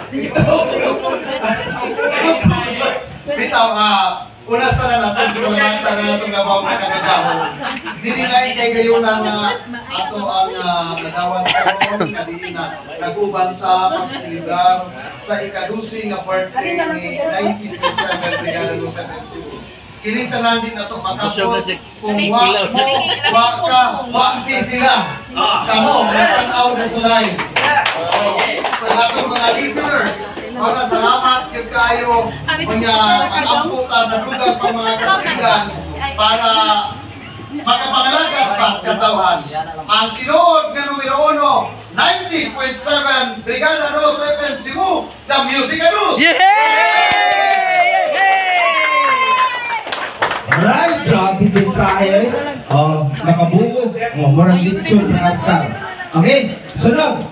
Bitaw, unas na natin, salamatan na natin gabaw na kagagawa. Hindi nila ikay-gayunan na ato ang nagawad ko, kadiin na nagubanta, pagsiligar sa ikadusi nga birthday ni 1927 Brigada Luz FM Cebu. Kinintanan din na ito makapot kung waki sila. Kamo, matanaw na sa live. Sa atong mga listeners, mga salamat kayo mga ang-amputa sa lugar pang mga katigan para makapangalagan pas katawhan. Ang tinuod na numero 1, 90.7 Brigada Luz FM Cebu, the Music News! Alright, grabe mensahe. Nakabungog. Murang litsyon sa kanta. Okay, sunod.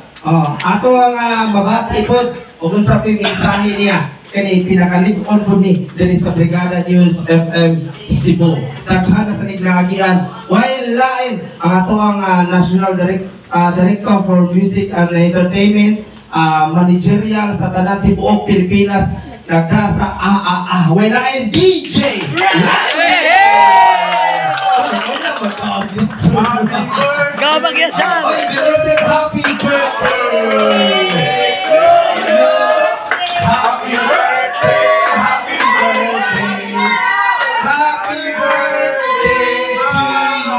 Ato ang mabati po kung sa mensahe niya. Kani pinakalig-on po ni diri sa Brigada News FM Cebu. Daghana sa naglagian. While lain ang ato ang National Director for Music and Entertainment, managerial sa tanan tibuok Pilipinas, nagdasa while lain DJ. Gabag yan siya! Happy birthday! Happy birthday! Happy birthday! Happy birthday to you!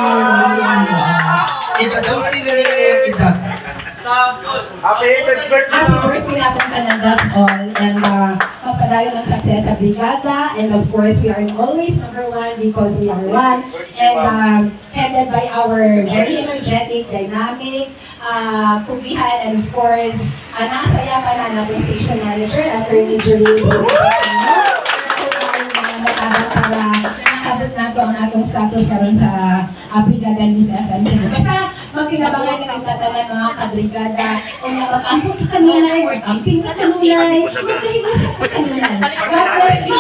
Ikataw sila rin kita. Happy birthday natin Canada's all and magpadayon ng success sa Brigada, and of course we are always #1 because we are one, and headed by our very energetic, dynamic, kubihan, and of course nakasaya pa na natin station manager Attorney Julie para nakabot na ito ang atong status karon sa Brigada News FM Cebu. Basta magkinabangan ng tatanan mga kabrigada o nga mag-ampot ka kanunay, mag-amping ka kanunay, magkahiwasan ka kanunay. God bless you.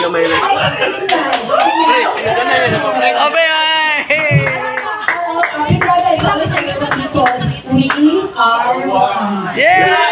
Brigada is always a little because we are one. Yeah!